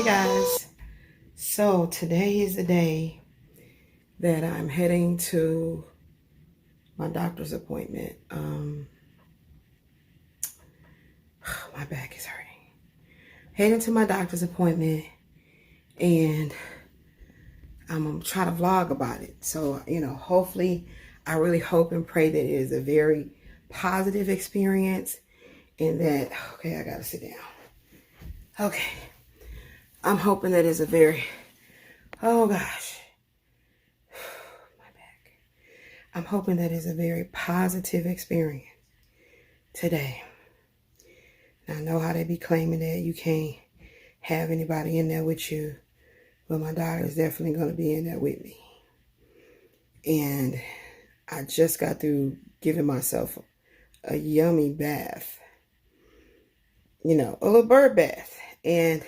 guys, so today is the day that I'm heading to my doctor's appointment. My back is hurting. Heading to my doctor's appointment, and I'm gonna try to vlog about it. So, hopefully, I really hope and pray that it is a very positive experience, and that, okay, I gotta sit down. Okay, I'm hoping that it's a very, oh gosh, my back. I'm hoping that it's a very positive experience today. I know how they be claiming that you can't have anybody in there with you, but my daughter is definitely going to be in there with me. And I just got through giving myself a yummy bath, a little bird bath. And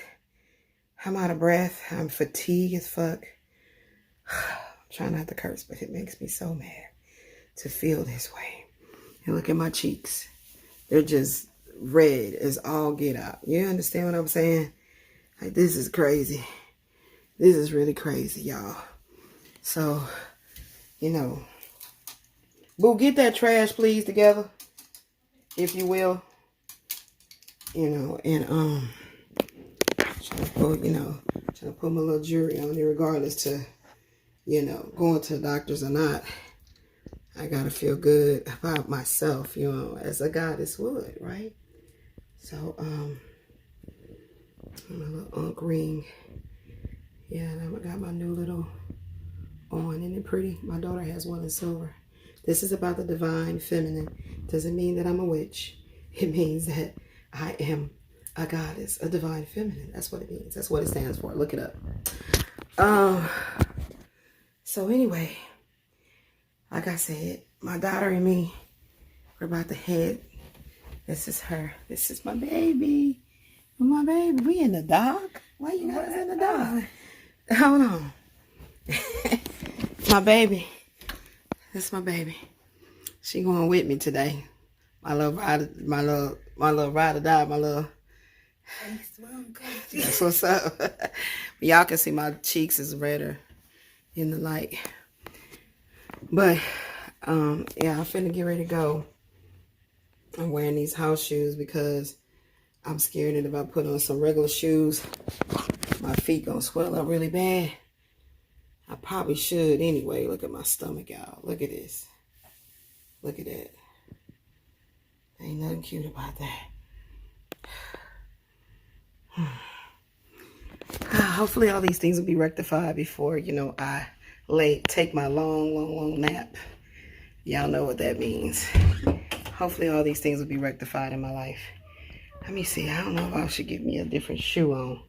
I'm out of breath. I'm fatigued as fuck. I'm trying not to curse, but it makes me so mad to feel this way. And look at my cheeks. They're just red as all get out. You understand what I'm saying? Like, this is crazy. This is really crazy, y'all. So, boo, get that trash, please, together, if you will. And trying to put my little jewelry on it, regardless to, going to the doctors or not. I gotta feel good about myself, as a goddess would, right? So, my little unk ring. Yeah, and I got my new little on. Isn't it pretty? My daughter has one in silver. This is about the divine feminine. Doesn't mean that I'm a witch. It means that I am a goddess, a divine feminine. That's what it means. That's what it stands for. Look it up. So anyway, like I said, my daughter and me, we're about to head. This is her. This is my baby. My baby. We in the dark? Why you guys in the dark? Hold on. My baby. This is my baby. She going with me today. My little ride or die, my little. That's what's up. Y'all can see my cheeks is redder in the light. But yeah, I'm finna get ready to go. I'm wearing these house shoes because I'm scared that if I put on some regular shoes, my feet gonna swell up really bad. I probably should anyway. Look at my stomach, y'all. Look at this. Look at that. Ain't nothing cute about that. Hopefully all these things will be rectified before, I take my long nap. Y'all know what that means. Hopefully all these things will be rectified in my life. Let me see. I don't know if I should get me a different shoe on.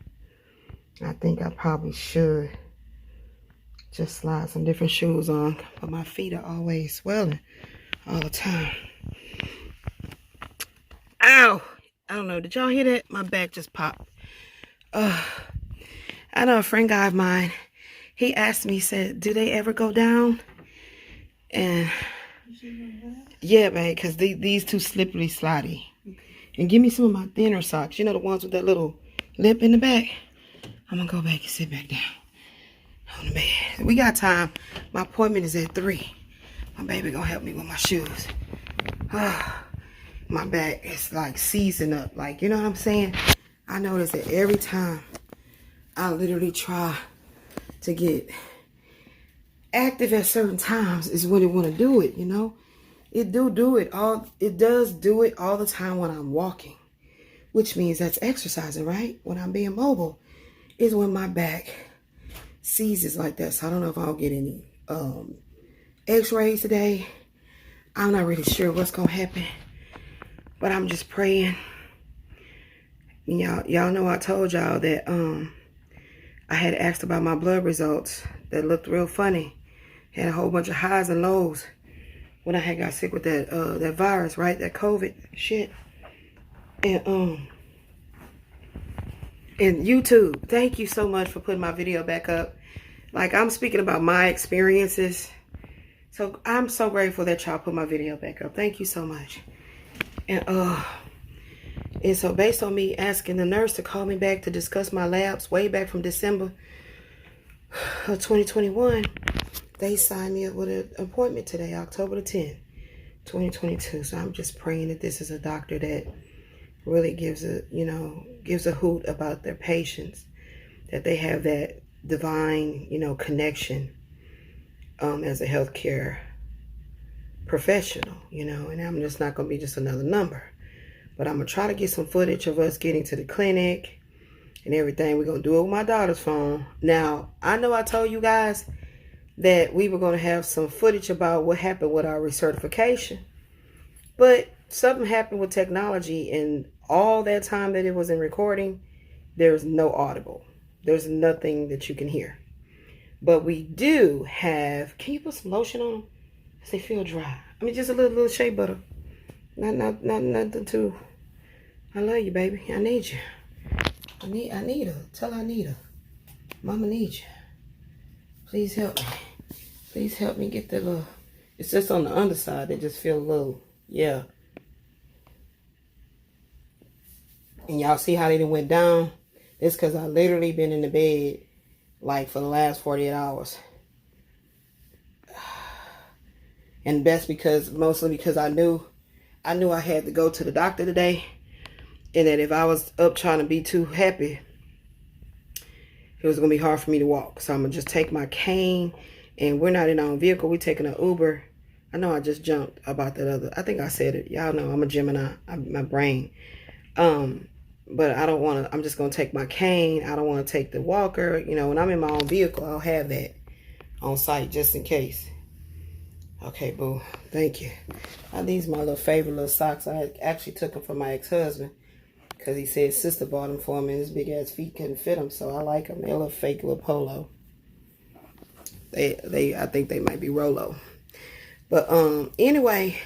I think I probably should just slide some different shoes on. But my feet are always swelling all the time. Ow! I don't know. Did y'all hear that? My back just popped. I know a friend guy of mine. He asked me, he said, do they ever go down? And yeah, babe, because these too slippery slidey. And give me some of my thinner socks. The ones with that little lip in the back. I'm going to go back and sit back down on the bed. We got time. My appointment is at 3. My baby going to help me with my shoes. My back is like seizing up. Like, you know what I'm saying? I notice that every time I literally try to get active at certain times is when it want to do it, It does do it all the time when I'm walking, which means that's exercising, right? When I'm being mobile is when my back seizes like that. So I don't know if I'll get any x-rays today. I'm not really sure what's gonna happen, but I'm just praying. Y'all know I told y'all that I had asked about my blood results that looked real funny. Had a whole bunch of highs and lows when I had got sick with that virus, right? That COVID shit. And YouTube, thank you so much for putting my video back up. Like, I'm speaking about my experiences. So I'm so grateful that y'all put my video back up. Thank you so much. And And so based on me asking the nurse to call me back to discuss my labs way back from December of 2021, they signed me up with an appointment today, October the 10th, 2022. So I'm just praying that this is a doctor that really gives a hoot about their patients, that they have that divine, connection as a healthcare professional, and I'm just not going to be just another number. But I'm going to try to get some footage of us getting to the clinic and everything. We're going to do it with my daughter's phone. Now, I know I told you guys that we were going to have some footage about what happened with our recertification. But something happened with technology, and all that time that it was in recording, there's no audible. There's nothing that you can hear. But we do have, can you put some lotion on them? Because they feel dry. I mean, just a little shea butter. Nothing too. I love you, baby. I need you. I need her. Tell her I need her. Mama needs you. Please help me. Please help me get that little. It's just on the underside. They just feel a little, yeah. And y'all see how they done went down? It's because I literally been in the bed like for the last 48 hours. And that's mostly because I knew I had to go to the doctor today. And that if I was up trying to be too happy, it was going to be hard for me to walk. So I'm going to just take my cane. And we're not in our own vehicle. We're taking an Uber. I know I just jumped about that other. I think I said it. Y'all know I'm a Gemini. My brain. But I don't want to. I'm just going to take my cane. I don't want to take the walker. When I'm in my own vehicle, I'll have that on site just in case. Okay, boo. Thank you. These are my little favorite little socks. I actually took them from my ex-husband. Because he said his sister bought them for him and his big ass feet couldn't fit them. So I like them. They're a little fake little polo. I think they might be Rolo. But anyway.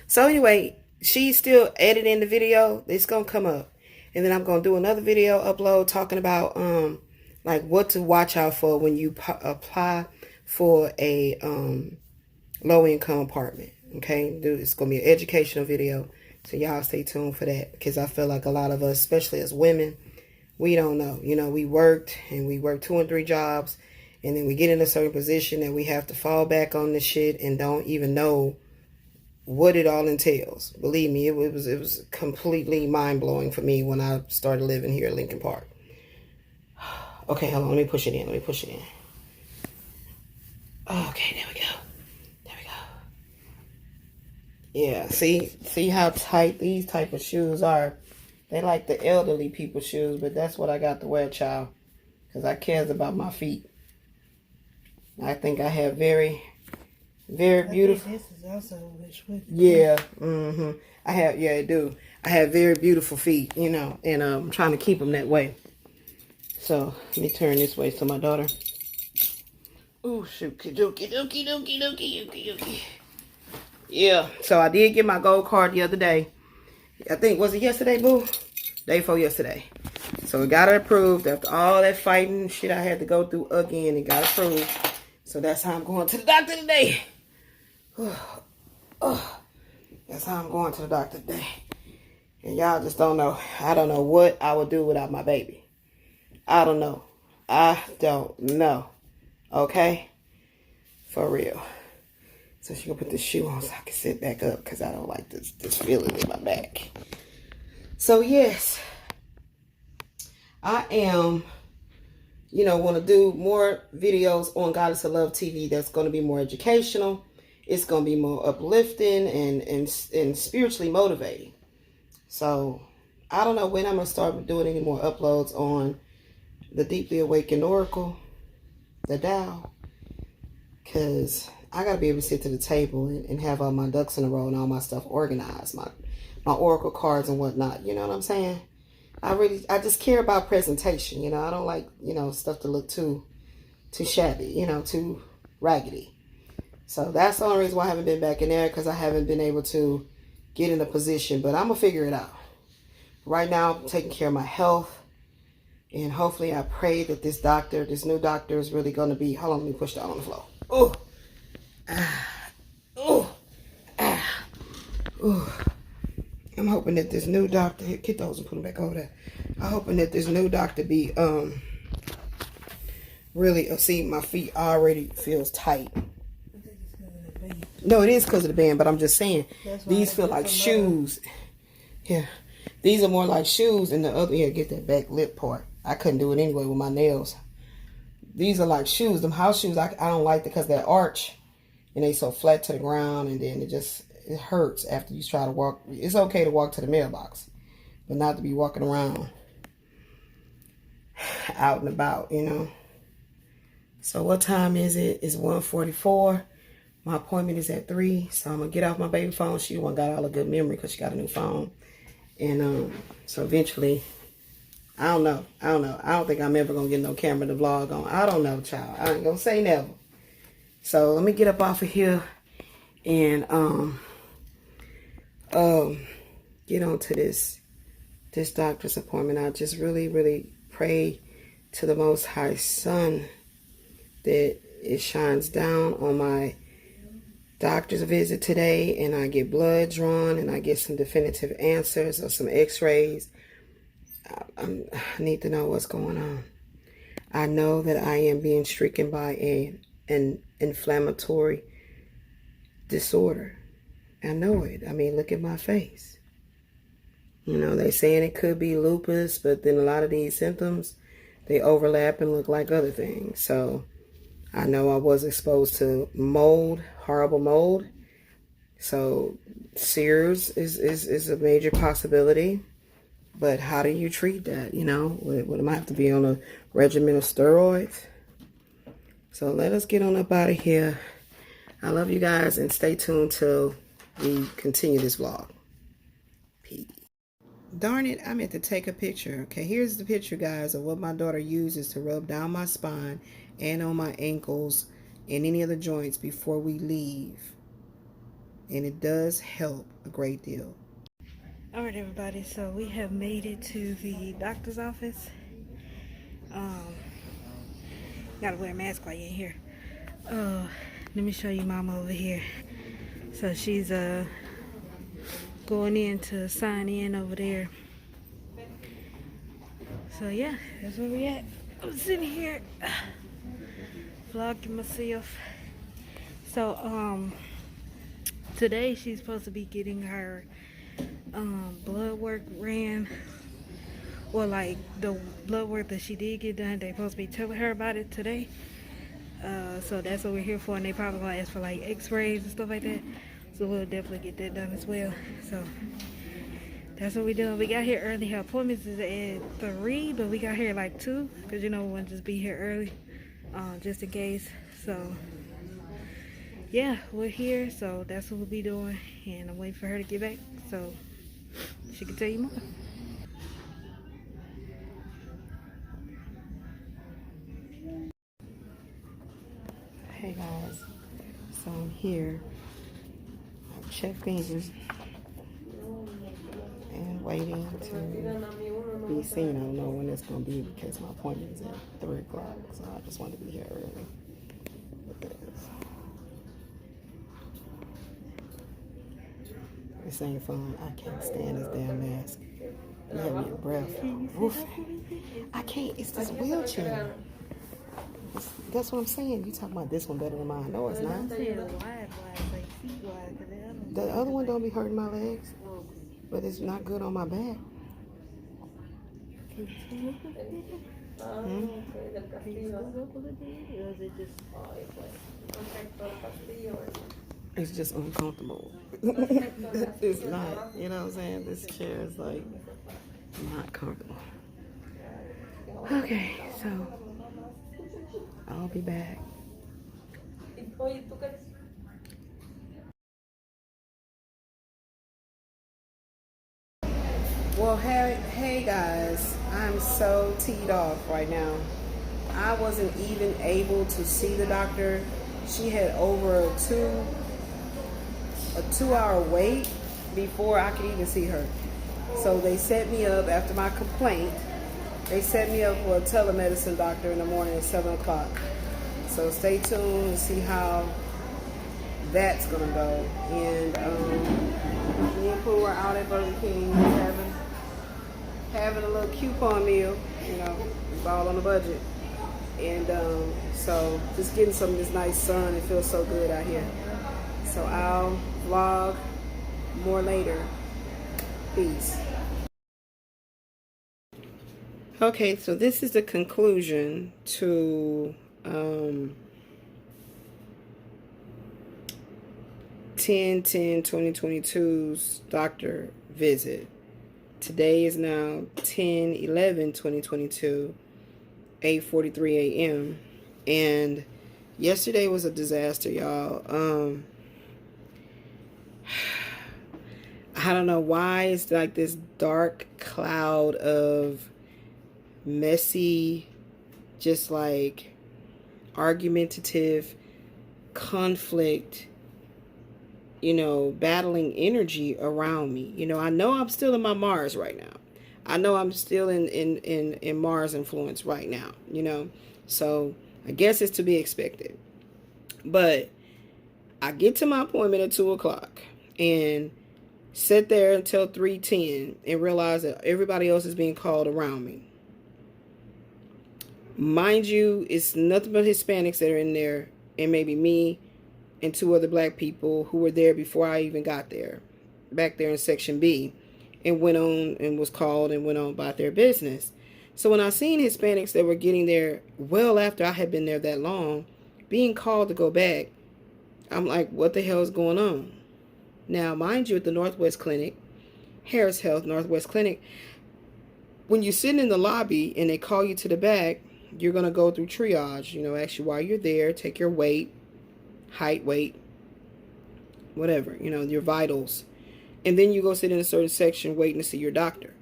So anyway, she's still editing the video. It's going to come up. And then I'm going to do another video upload talking about like what to watch out for when you apply for a low income apartment. Okay. It's going to be an educational video. So y'all stay tuned for that, because I feel like a lot of us, especially as women, we don't know. We worked 2 and 3 jobs, and then we get in a certain position and we have to fall back on this shit and don't even know what it all entails. Believe me, it was completely mind blowing for me when I started living here at Lincoln Park. Okay, hold on, let me push it in. Okay, there we go. Yeah, see how tight these type of shoes are. They like the elderly people shoes, but that's what I got to wear, child. Because I cares about my feet. I think I have very, very beautiful. This is also a yeah, I do. I have very beautiful feet, and I'm trying to keep them that way. So, let me turn this way so my daughter. Oh, shoot, dookie. Yeah, so I did get my gold card the other day. I think, was it yesterday, boo? Day before yesterday. So it got approved after all that fighting shit I had to go through again. It got approved. So that's how I'm going to the doctor today. That's how I'm going to the doctor today. And y'all just don't know. I don't know what I would do without my baby. I don't know. Okay? For real. So she gonna put this shoe on so I can sit back up, because I don't like this feeling in my back. So yes, I am, want to do more videos on Goddess of Love TV. That's going to be more educational. It's going to be more uplifting and spiritually motivating. So I don't know when I'm gonna start doing any more uploads on the Deeply Awakened Oracle, the Tao, because I got to be able to sit to the table and have all my ducks in a row and all my stuff organized, my oracle cards and whatnot. You know what I'm saying? I just care about presentation. I don't like, stuff to look too shabby, too raggedy. So that's the only reason why I haven't been back in there, because I haven't been able to get in a position. But I'm going to figure it out. Right now, I'm taking care of my health. And hopefully, I pray that this new doctor is really going to be... Hold on, let me push that on the floor. Oh. I'm hoping that this new doctor, get those and put them back over there. I'm hoping that this new doctor be really, see, my feet already feels tight. No, it is because of the band, but I'm just saying these feel like shoes. Yeah, these are more like shoes, and the other, yeah, get that back lip part. I couldn't do it anyway with my nails. These are like shoes. Them house shoes, I don't like it because that arch, and they so flat to the ground, and then it hurts after you try to walk. It's okay to walk to the mailbox, but not to be walking around out and about, you know. So what time is it? It's 1:44. My appointment is at 3, so I'm going to get off my baby phone. She got all a good memory because she got a new phone. And so eventually, I don't know. I don't think I'm ever going to get no camera to vlog on. I don't know, child. I ain't going to say never. So let me get up off of here and get on to this doctor's appointment. I just really, really pray to the Most High Sun that it shines down on my doctor's visit today, and I get blood drawn, and I get some definitive answers or some x-rays. I need to know what's going on. I know that I am being stricken by an inflammatory disorder. I know it. I mean, look at my face. You know, they saying it could be lupus, but then a lot of these symptoms, they overlap and look like other things. So I know I was exposed to mold, horrible mold. So SEERS is a major possibility. But how do you treat that? You know, would I have to be on a regimen of steroids? So let us get on up out of here. I love you guys, and stay tuned till we continue this vlog. Peace. Darn it, I meant to take a picture. Okay, here's the picture, guys, of what my daughter uses to rub down my spine and on my ankles and any other joints before we leave. And it does help a great deal. All right, everybody, so we have made it to the doctor's office. Gotta wear a mask while you're in here. Let me show you Mama over here. So she's going in to sign in over there. So yeah, that's where we at. I'm sitting here vlogging myself. So today she's supposed to be getting her blood work ran, or like the blood work that she did get done. They're supposed to be telling her about it today. So that's what we're here for, and they probably gonna ask for like x-rays and stuff like that. So we'll definitely get that done as well. So that's what we're doing. We got here early. Her appointment is at 3, but we got here like 2 because you know we want to just be here early, just in case. So yeah, we're here. So that's what we'll be doing, and I'm waiting for her to get back so she can tell you more. Hey guys, so I'm here. I've checked in and waiting to be seen. I don't know when it's going to be because my appointment is at 3 o'clock, so I just want to be here early. Look at this. This ain't fun. I can't stand this damn mask. You have your breath. Oof. I can't. It's this wheelchair. That's what I'm saying. You talking about this one better than mine. No, it's not. The other one don't be hurting my legs, but it's not good on my back. It's just uncomfortable. It's not, you know what I'm saying? This chair is like not comfortable. Okay, so I'll be back. Well, hey guys, I'm so teed off right now. I wasn't even able to see the doctor. She had over a 2-hour wait before I could even see her. So they set me up after my complaint. They set me up for a telemedicine doctor in the morning at 7 o'clock. So stay tuned and see how that's gonna go. And the people were out at Burger King having a little coupon meal. You know, it's all on the budget. And so just getting some of this nice sun. It feels so good out here. So I'll vlog more later. Peace. Okay, so this is the conclusion to 10/10/2022's doctor visit. Today is now 10/11/2022, 8:43 a.m. And yesterday was a disaster, y'all. I don't know why it's like this dark cloud of messy, just like argumentative conflict, you know, battling energy around me. You know, I know I'm still in my Mars right now. I know I'm still in Mars influence right now, you know. So I guess it's to be expected. But I get to my appointment at 2 o'clock and sit there until 3:10 and realize that everybody else is being called around me. Mind you, it's nothing but Hispanics that are in there, and maybe me and 2 other black people who were there before I even got there, back there in section B, and went on and was called and went on about their business. So when I seen Hispanics that were getting there well after I had been there that long, being called to go back, I'm like, what the hell is going on? Now, mind you, at the Northwest Clinic, Harris Health Northwest Clinic, when you're sitting in the lobby and they call you to the back, you're going to go through triage, you know, ask you why you're there, take your weight, height, weight, whatever, you know, your vitals. And then you go sit in a certain section waiting to see your doctor.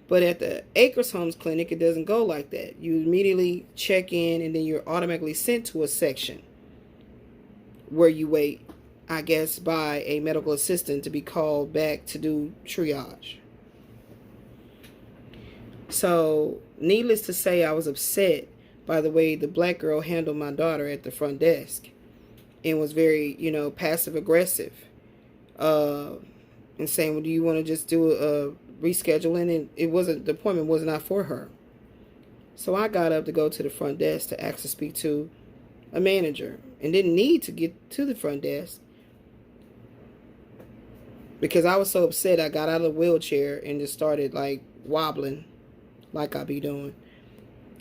But at the Acres Homes Clinic, it doesn't go like that. You immediately check in and then you're automatically sent to a section where you wait, I guess, by a medical assistant to be called back to do triage. So, needless to say, I was upset by the way the black girl handled my daughter at the front desk and was very, you know, passive aggressive, and saying, well, do you want to just do a rescheduling? And it wasn't, the appointment was not for her. So I got up to go to the front desk to ask to speak to a manager, and didn't need to get to the front desk because I was so upset. I got out of the wheelchair and just started like wobbling like I be doing.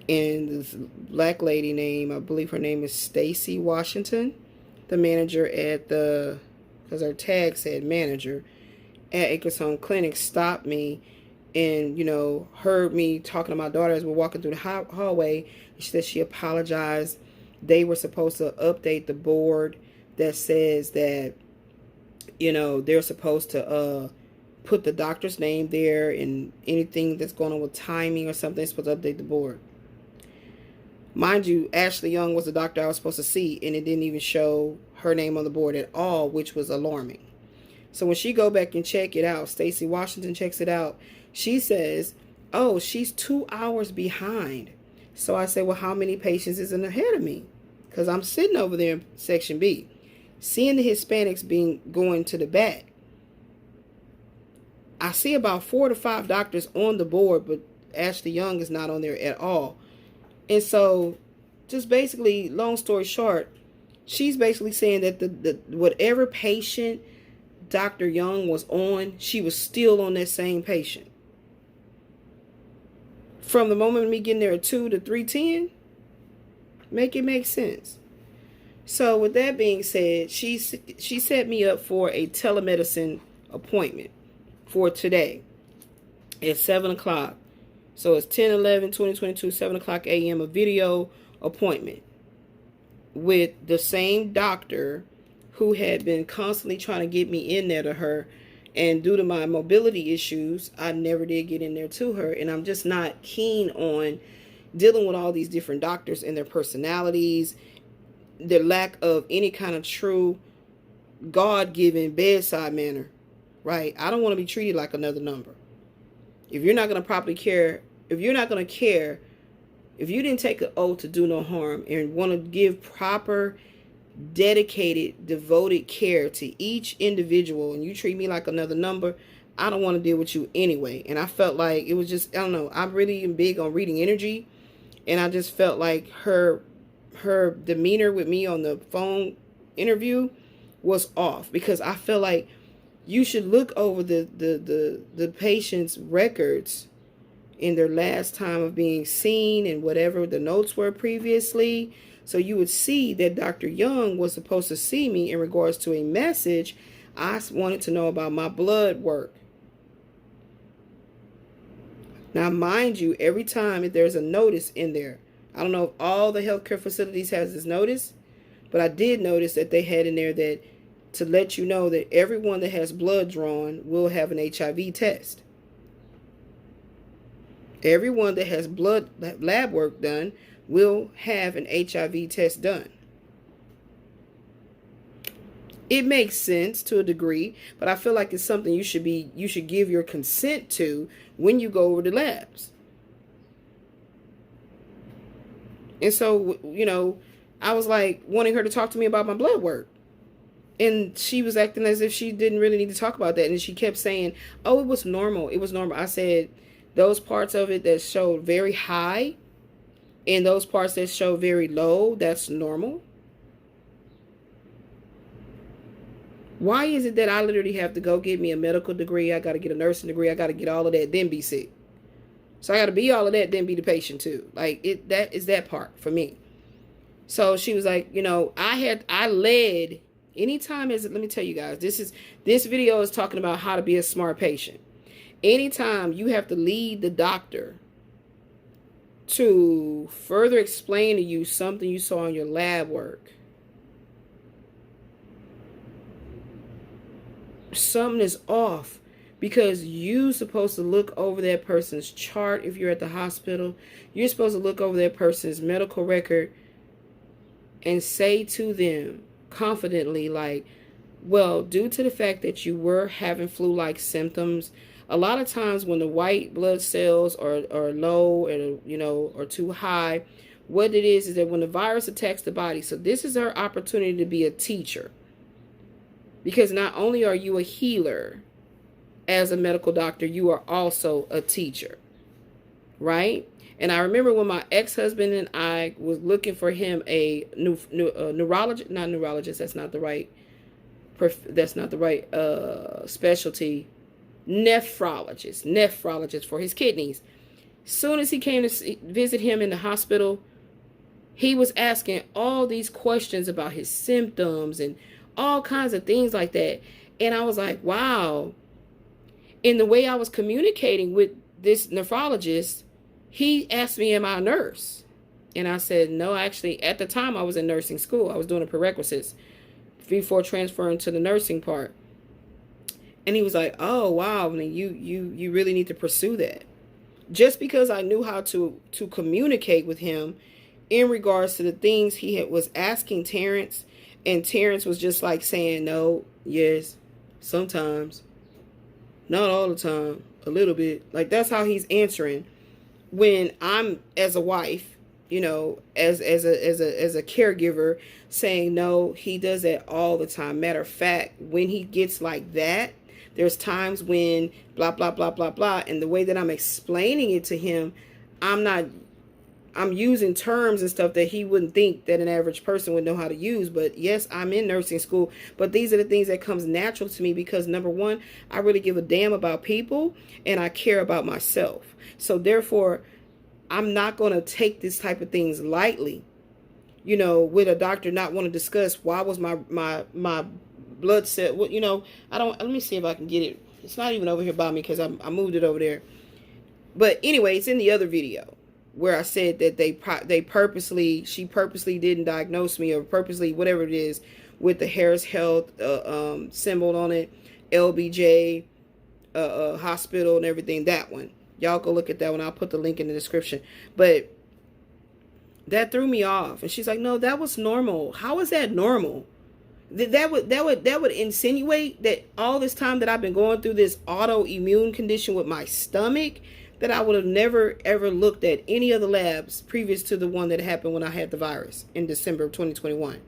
And this black lady name, I believe her name is Stacy Washington, the manager at the, because her tag said manager at Acres Home Clinic, stopped me and, you know, heard me talking to my daughter as we're walking through the hallway. She said she apologized. They were supposed to update the board that says that, you know, they're supposed to put the doctor's name there, and anything that's going on with timing or something, they're supposed to update the board. Mind you, Ashley Young was the doctor I was supposed to see, and it didn't even show her name on the board at all, which was alarming. So when she go back and check it out, Stacy Washington checks it out, she says, oh, she's 2 hours behind. So I said, well, how many patients is ahead of me? Because I'm sitting over there in section B, seeing the Hispanics going to the back. I see about 4 to 5 doctors on the board, but Ashley Young is not on there at all. And so, just basically, long story short, she's basically saying that the whatever patient Dr. Young was on, she was still on that same patient. From the moment of me getting there at 2 to 3:10, make it make sense. So with that being said, she set me up for a telemedicine appointment for today at 7 o'clock. So it's 10/11/2022, 7 o'clock a.m., a video appointment with the same doctor who had been constantly trying to get me in there to her. And due to my mobility issues, I never did get in there to her. And I'm just not keen on dealing with all these different doctors and their personalities, their lack of any kind of true God-given bedside manner, right? I don't want to be treated like another number. If you're not going to properly care, if you're not going to care, if you didn't take an oath to do no harm and want to give proper, dedicated, devoted care to each individual, and you treat me like another number, I don't want to deal with you anyway. And I felt like it was just, I don't know, I'm really big on reading energy. And I just felt like her demeanor with me on the phone interview was off, because I feel like you should look over the patient's records in their last time of being seen and whatever the notes were previously. So you would see that Dr. Young was supposed to see me in regards to a message. I wanted to know about my blood work. Now, mind you, every time there's a notice in there, I don't know if all the healthcare facilities has this notice, but I did notice that they had in there that to let you know that everyone that has blood drawn will have an HIV test. Everyone that has blood lab work done will have an HIV test done. It makes sense to a degree, but I feel like it's something you should give your consent to when you go over the labs. And so, you know, I was like wanting her to talk to me about my blood work. And she was acting as if she didn't really need to talk about that. And she kept saying, oh, it was normal. It was normal. I said, those parts of it that showed very high and those parts that show very low, that's normal. Why is it that I literally have to go get me a medical degree? I got to get a nursing degree. I got to get all of that, then be sick. So I got to be all of that, then be the patient too. Like that is that part for me. So she was like, you know, I led anytime let me tell you guys, this video is talking about how to be a smart patient. Anytime you have to lead the doctor to further explain to you something you saw in your lab work, something is off, because you're supposed to look over that person's chart. If you're at the hospital, you're supposed to look over that person's medical record and say to them confidently, like, well, due to the fact that you were having flu-like symptoms, a lot of times when the white blood cells are low and, you know, or too high, what it is that when the virus attacks the body, so this is our opportunity to be a teacher. Because not only are you a healer as a medical doctor, you are also a teacher, right? And I remember when my ex-husband and I was looking for him a neurologist, not neurologist, that's not the right specialty, nephrologist for his kidneys. Soon as he came to visit him in the hospital, he was asking all these questions about his symptoms and all kinds of things like that. And I was like, wow. In the way I was communicating with this nephrologist, he asked me, am I a nurse? And I said, no, actually, at the time I was in nursing school. I was doing the prerequisites before transferring to the nursing part. And he was like, oh, wow, I mean, you really need to pursue that. Just because I knew how to communicate with him in regards to the things he was asking Terrence, and Terrence was just like saying, no, yes, sometimes, not all the time, a little bit. Like, that's how he's answering. When I'm, as a wife, you know, as a caregiver, saying, no, he does that all the time. Matter of fact, when he gets like that, there's times when blah, blah, blah, blah, blah. And the way that I'm explaining it to him, I'm using terms and stuff that he wouldn't think that an average person would know how to use. But yes, I'm in nursing school, but these are the things that comes natural to me because, number one, I really give a damn about people and I care about myself. So therefore, I'm not going to take this type of things lightly. You know, with a doctor not want to discuss why was my blood cell, well, you know, let me see if I can get it. It's not even over here by me because I moved it over there. But anyway, it's in the other video where I said that she purposely didn't diagnose me, or purposely, whatever it is, with the Harris Health symbol on it, LBJ hospital and everything. That one, y'all go look at that one. I'll put the link in the description. But that threw me off, and she's like, "No, that was normal. How is that normal? That would insinuate that all this time that I've been going through this autoimmune condition with my stomach, that I would have never ever looked at any of the labs previous to the one that happened when I had the virus in December of 2021.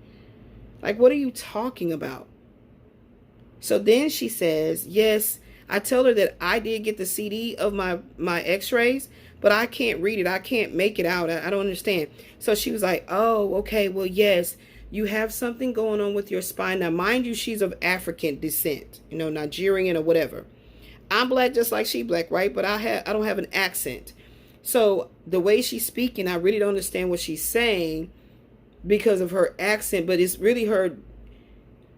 Like, what are you talking about?" So then she says, yes, I tell her that I did get the CD of my x-rays, but I can't read it. I can't make it out. I don't understand. So she was like, oh, okay, well, yes, you have something going on with your spine. Now, mind you, she's of African descent, you know, Nigerian or whatever. I'm black just like she black, right? But I don't have an accent. So the way she's speaking, I really don't understand what she's saying because of her accent, but it's really her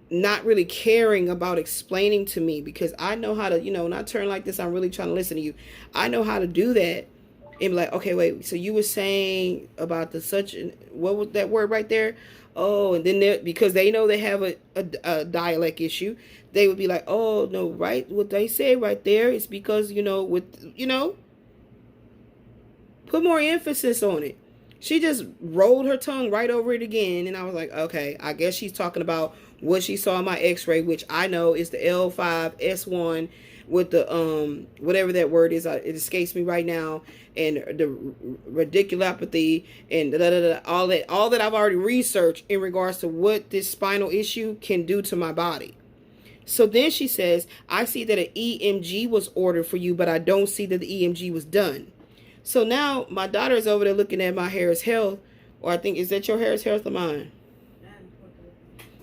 not really caring about explaining to me, because I know how to, you know, when I turn like this, I'm really trying to listen to you. I know how to do that and be like, okay, wait, so you were saying about the such, what was that word right there? Oh, and then because they know they have a dialect issue, they would be like, oh, no, right, what they say right there is because, you know, with, you know, put more emphasis on it. She just rolled her tongue right over it again. And I was like, okay, I guess she's talking about what she saw in my x-ray, which I know is the L5S1 with the, whatever that word is. It escapes me right now. And the radiculopathy and all that I've already researched in regards to what this spinal issue can do to my body. So then she says, I see that an EMG was ordered for you, but I don't see that the EMG was done. So now my daughter is over there looking at my Harris Health, or I think, is that your Harris Health or mine?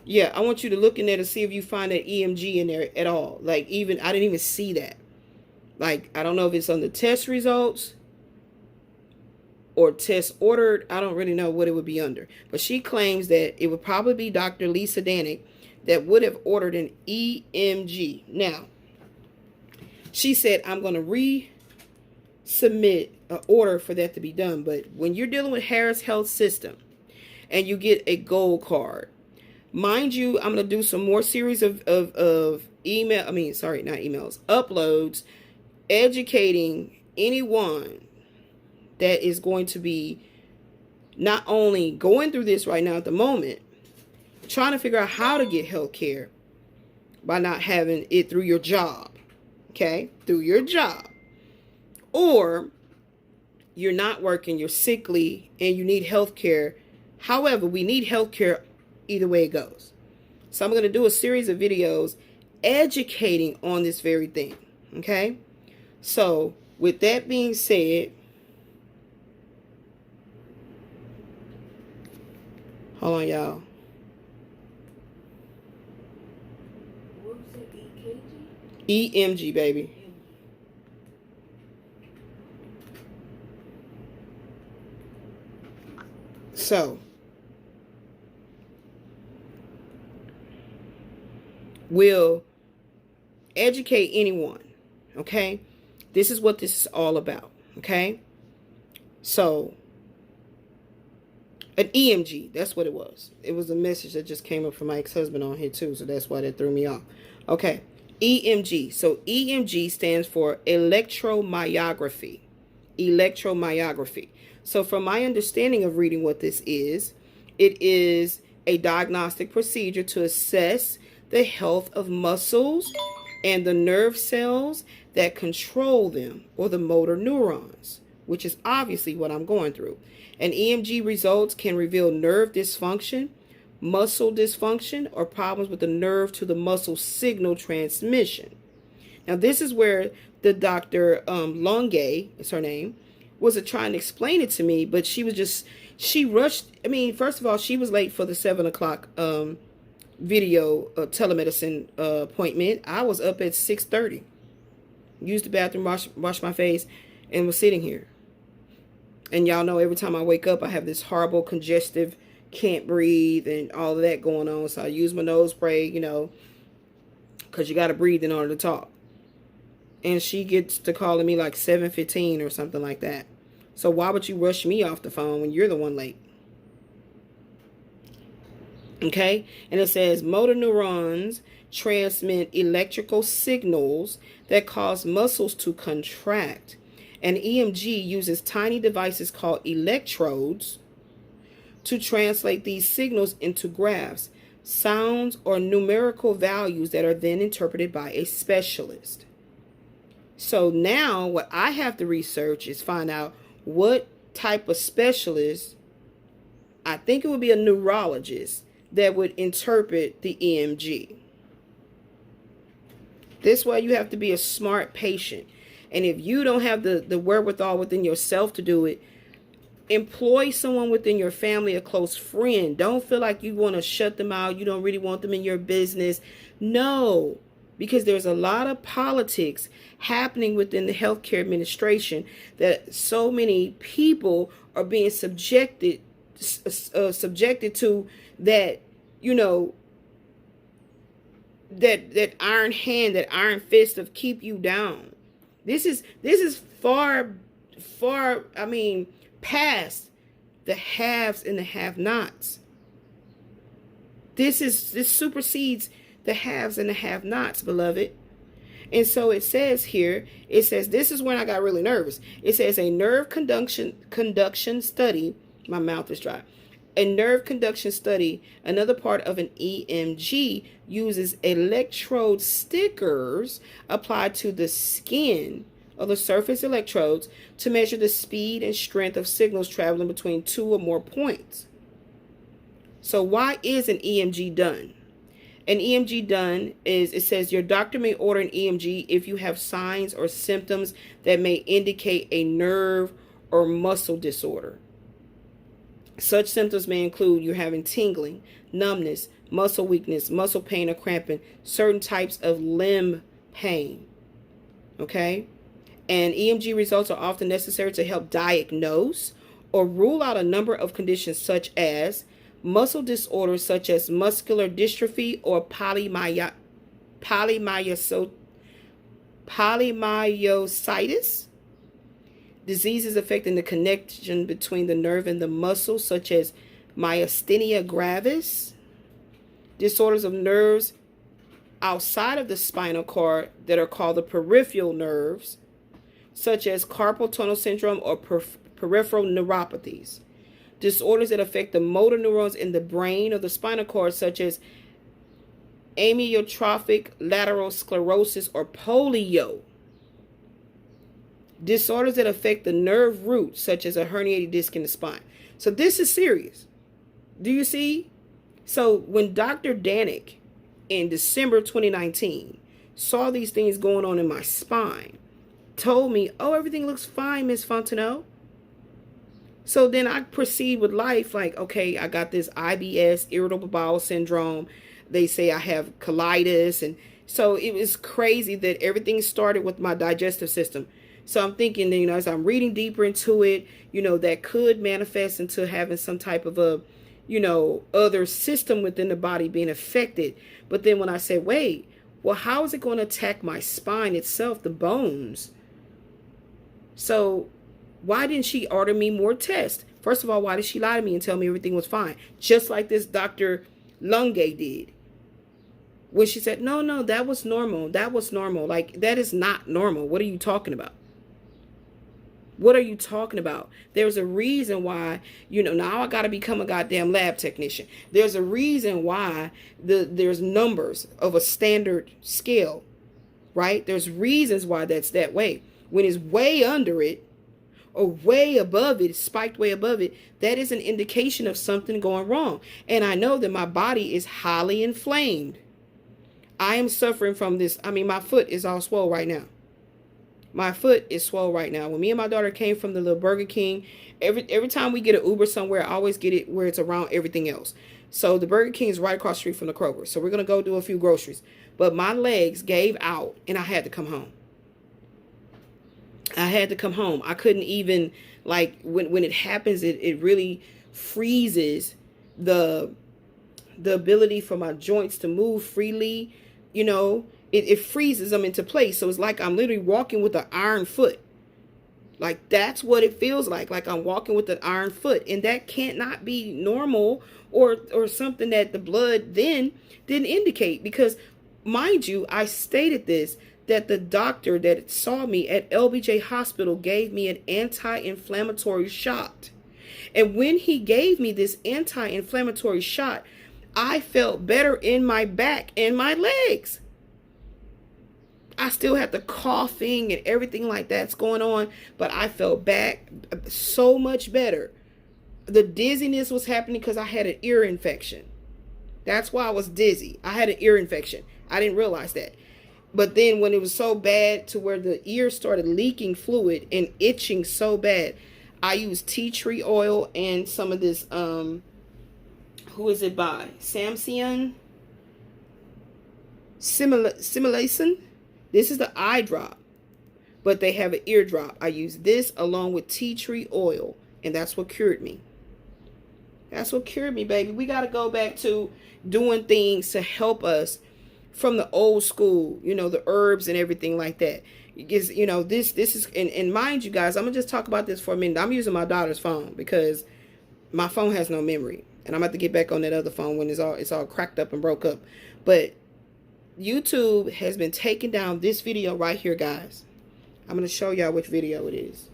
Yeah, I want you to look in there to see if you find that EMG in there at all. Like, even, I didn't even see that. Like, I don't know if it's on the test results or test ordered. I don't really know what it would be under. But she claims that it would probably be Dr. Lisa Danik that would have ordered an EMG. Now, she said, I'm going to resubmit an order for that to be done. But when you're dealing with Harris Health System and you get a gold card, mind you, I'm going to do some more series of uploads, educating anyone that is going to be not only going through this right now at the moment, trying to figure out how to get health care by not having it through your job, okay? Through your job. Or you're not working, you're sickly, and you need health care. However, we need health care either way it goes. So I'm going to do a series of videos educating on this very thing, okay? So with that being said, hold on, y'all. What was it, EKG? EMG, baby. So, we'll educate anyone, okay? This is what this is all about, okay? So, an EMG, that's what it was. It was a message that just came up from my ex-husband on here too, so that's why that threw me off. Okay, EMG. So, EMG stands for electromyography. Electromyography. So from my understanding of reading what this is, it is a diagnostic procedure to assess the health of muscles and the nerve cells that control them, or the motor neurons, which is obviously what I'm going through. And EMG results can reveal nerve dysfunction, muscle dysfunction, or problems with the nerve to the muscle signal transmission. Now this is where the Dr. Longe, is her name, was trying to explain it to me, but she rushed. I mean, first of all, she was late for the 7 o'clock video telemedicine appointment. I was up at 6:30, used the bathroom, washed my face, and was sitting here. And y'all know every time I wake up, I have this horrible congestive, can't breathe, and all of that going on. So I use my nose spray, you know, because you got to breathe in order to talk. And she gets to calling me like 7:15 or something like that. So why would you rush me off the phone when you're the one late? Okay? And it says motor neurons transmit electrical signals that cause muscles to contract. And EMG uses tiny devices called electrodes to translate these signals into graphs, sounds, or numerical values that are then interpreted by a specialist. So now what I have to research is find out what type of specialist, I think it would be a neurologist, that would interpret the EMG. This way you have to be a smart patient. And if you don't have the wherewithal within yourself to do it, employ someone within your family, a close friend. Don't feel like you want to shut them out. You don't really want them in your business. No, because there's a lot of politics happening within the healthcare administration that so many people are being subjected to, that, you know, that iron hand, that iron fist of keep you down. This is far, I mean, past the haves and the have-nots. This supersedes the haves and the have-nots, beloved. And so it says here, it says, this is when I got really nervous. It says a nerve conduction study. My mouth is dry. A nerve conduction study, another part of an EMG, uses electrode stickers applied to the skin of the surface electrodes to measure the speed and strength of signals traveling between two or more points. So why is an EMG done? An EMG done is, it says your doctor may order an EMG if you have signs or symptoms that may indicate a nerve or muscle disorder. Such symptoms may include you're having tingling, numbness, muscle weakness, muscle pain or cramping, certain types of limb pain. Okay? And EMG results are often necessary to help diagnose or rule out a number of conditions such as muscle disorders such as muscular dystrophy or polymyositis, diseases affecting the connection between the nerve and the muscle such as myasthenia gravis, disorders of nerves outside of the spinal cord that are called the peripheral nerves, such as carpal tunnel syndrome or peripheral neuropathies, disorders that affect the motor neurons in the brain or the spinal cord, such as amyotrophic lateral sclerosis or polio, disorders that affect the nerve roots, such as a herniated disc in the spine. So this is serious. Do you see? So when Dr. Danik in December 2019 saw these things going on in my spine, told me, oh, everything looks fine, Miss Fontenot. So then I proceed with life like, okay, I got this IBS, irritable bowel syndrome. They say I have colitis. And so it was crazy that everything started with my digestive system. So I'm thinking, you know, as I'm reading deeper into it, you know, that could manifest into having some type of a, you know, other system within the body being affected. But then when I said, wait, well, how is it going to attack my spine itself, the bones? So why didn't she order me more tests? First of all, why did she lie to me and tell me everything was fine? Just like this Dr. Lunge did. When she said, no, that was normal. That was normal. Like, that is not normal. What are you talking about? What are you talking about? There's a reason why, you know, now I got to become a goddamn lab technician. There's a reason why there's numbers of a standard scale, right? There's reasons why that's that way. When it's way under it or way above it, spiked way above it, that is an indication of something going wrong. And I know that my body is highly inflamed. I am suffering from this. I mean, my foot is all swole right now. My foot is swole right now. When me and my daughter came from the little Burger King, every time we get an Uber somewhere, I always get it where it's around everything else. So the Burger King is right across the street from the Kroger. So we're going to go do a few groceries. But my legs gave out and I had to come home. I had to come home. I couldn't even, like, when it happens, it really freezes the ability for my joints to move freely. You know, it freezes them into place. So it's like I'm literally walking with an iron foot. Like, that's what it feels like I'm walking with an iron foot. And that can't not be normal or something that the blood then didn't indicate. Because, mind you, I stated this, that the doctor that saw me at LBJ Hospital gave me an anti-inflammatory shot. And when he gave me this anti-inflammatory shot, I felt better in my back and my legs. I still had the coughing and everything like that's going on, but I felt back so much better. The dizziness was happening because I had an ear infection. That's why I was dizzy. I had an ear infection. I didn't realize that. But then when it was so bad to where the ear started leaking fluid and itching so bad, I used tea tree oil and some of this, who is it by? Samsian? Simulation? This is the eye drop, but they have an ear drop. I used this along with tea tree oil, and that's what cured me. That's what cured me, baby. We got to go back to doing things to help us from the old school, you know, the herbs and everything like that. Because, you know, this is, and mind you guys, I'm going to just talk about this for a minute. I'm using my daughter's phone because my phone has no memory. And I'm about to get back on that other phone when it's all cracked up and broke up. But YouTube has been taking down this video right here, guys. I'm going to show y'all which video it is.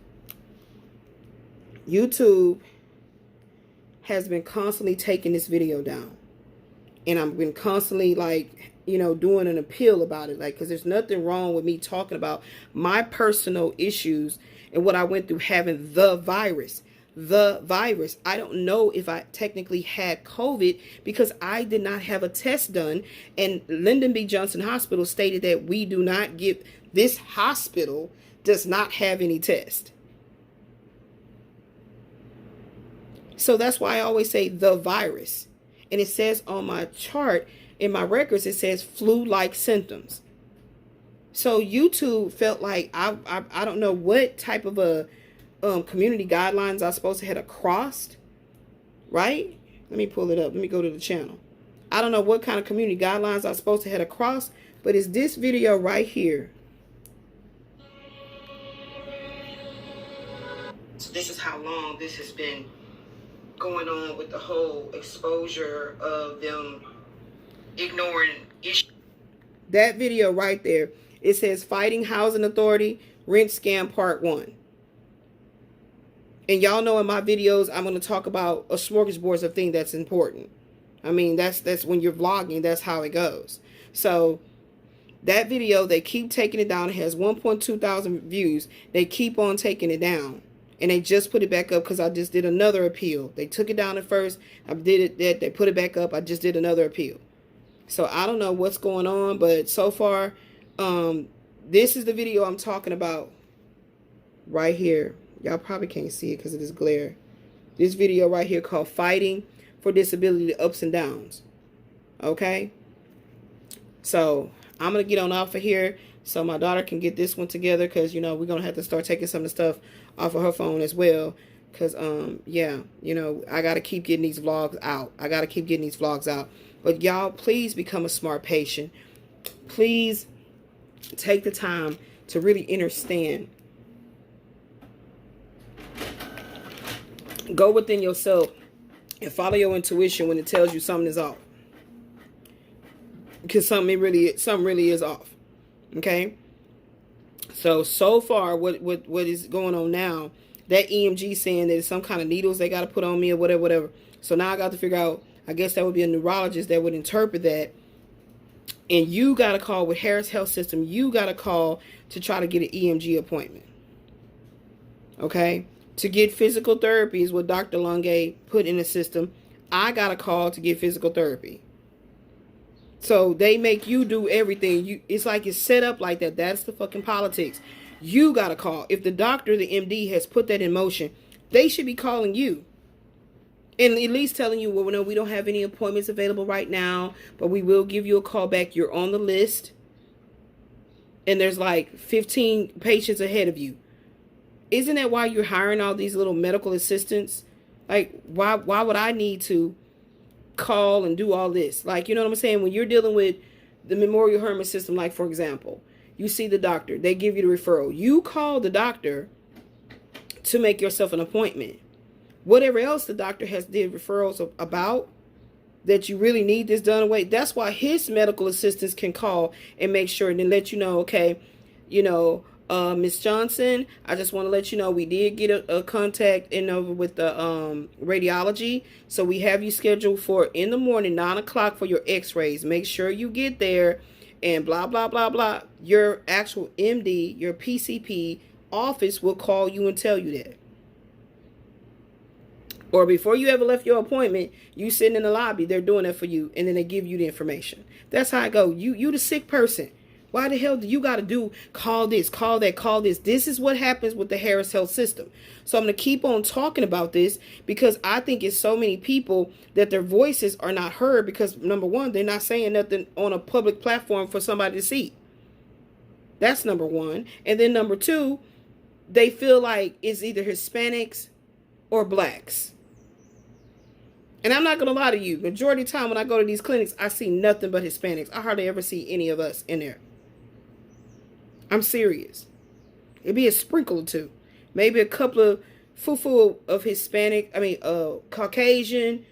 YouTube has been constantly taking this video down. And I've been constantly, like, you know, doing an appeal about it. Like, because there's nothing wrong with me talking about my personal issues and what I went through having the virus. The virus. I don't know if I technically had COVID because I did not have a test done. And Lyndon B. Johnson Hospital stated that we do not give, this hospital does not have any test. So that's why I always say the virus. And it says on my chart, in my records, it says flu-like symptoms. So YouTube felt like I don't know what type of a community guidelines I was supposed to have crossed, right? Let me pull it up. Let me go to the channel. I don't know what kind of community guidelines I was supposed to have crossed, but it's this video right here. So this is how long this has been going on with the whole exposure of them ignoring issues. That video right there, it says Fighting Housing Authority Rent Scam Part 1. And y'all know in my videos, I'm going to talk about a smorgasbord of things that's important. I mean, that's when you're vlogging, that's how it goes. So that video, they keep taking it down. It has 1.2 thousand views. They keep on taking it down. And they just put it back up because I just did another appeal. They took it down at first. I did it. They put it back up. I just did another appeal. So I don't know what's going on, but so far, this is the video I'm talking about right here. Y'all probably can't see it because of this glare. This video right here called Fighting for Disability, the Ups and Downs. Okay? So I'm going to get on off of here so my daughter can get this one together because, you know, we're going to have to start taking some of the stuff off of her phone as well. Because, yeah, you know, I got to keep getting these vlogs out. But y'all, please become a smart patient. Please take the time to really understand. Go within yourself and follow your intuition when it tells you something is off. Because something really is off. Okay? So far, what is going on now, that EMG saying that it's some kind of needles they got to put on me or whatever. So now I got to figure out, I guess that would be a neurologist that would interpret that. And you got to call with Harris Health System. You got to call to try to get an EMG appointment. Okay? To get physical therapy is what Dr. Longe put in the system. I got to call to get physical therapy. So they make you do everything. It's like it's set up like that. That's the fucking politics. You got to call. If the doctor, the MD, has put that in motion, they should be calling you. And at least telling you, well, no, we don't have any appointments available right now, but we will give you a call back. You're on the list. And there's like 15 patients ahead of you. Isn't that why you're hiring all these little medical assistants? Like, why would I need to call and do all this? Like, you know what I'm saying? When you're dealing with the Memorial Hermann system, like, for example, you see the doctor. They give you the referral. You call the doctor to make yourself an appointment. Whatever else the doctor has did referrals about that you really need this done away. That's why his medical assistants can call and make sure and then let you know, okay, you know, Miss Johnson, I just want to let you know we did get a contact in over with the radiology. So we have you scheduled for in the morning, 9 o'clock for your x-rays. Make sure you get there and blah, blah, blah, blah. Your actual MD, your PCP office will call you and tell you that. Or before you ever left your appointment, you sitting in the lobby, they're doing that for you, and then they give you the information. That's how it goes. You the sick person. Why the hell do you got to do call this, call that, call this? This is what happens with the Harris Health System. So I'm going to keep on talking about this because I think it's so many people that their voices are not heard because, number one, they're not saying nothing on a public platform for somebody to see. That's number one. And then number two, they feel like it's either Hispanics or blacks. And I'm not going to lie to you. Majority of the time when I go to these clinics, I see nothing but Hispanics. I hardly ever see any of us in there. I'm serious. It'd be a sprinkle or two. Maybe a couple of fufu of Hispanic, Caucasian,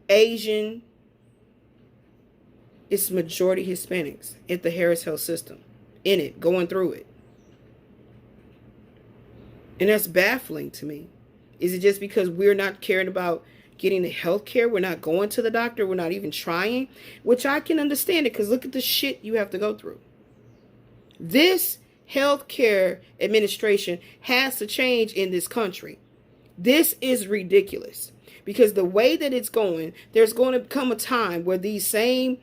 Asian. It's majority Hispanics at the Harris Health System. In it, going through it. And that's baffling to me. Is it just because we're not caring about getting the health care? We're not going to the doctor. We're not even trying. Which I can understand it because look at the shit you have to go through. This healthcare administration has to change in this country. This is ridiculous because the way that it's going, there's going to come a time where these same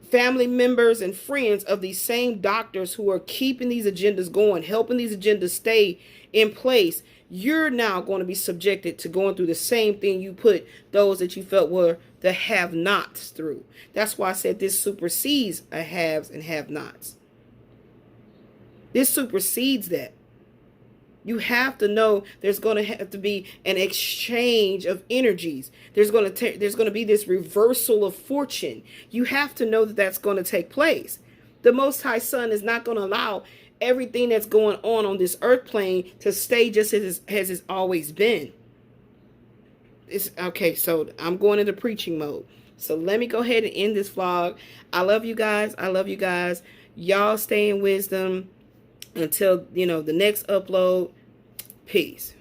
family members and friends of these same doctors who are keeping these agendas going, helping these agendas stay in place, you're now going to be subjected to going through the same thing you put those that you felt were the have-nots through. That's why I said this supersedes a haves and have-nots. This supersedes that. You have to know there's going to have to be an exchange of energies. There's going to be this reversal of fortune. You have to know that that's going to take place. The Most High Son is not going to allow everything that's going on this earth plane to stay just as it's always been. Okay, so I'm going into preaching mode. So let me go ahead and end this vlog. I love you guys. I love you guys. Y'all stay in wisdom until, the next upload. Peace.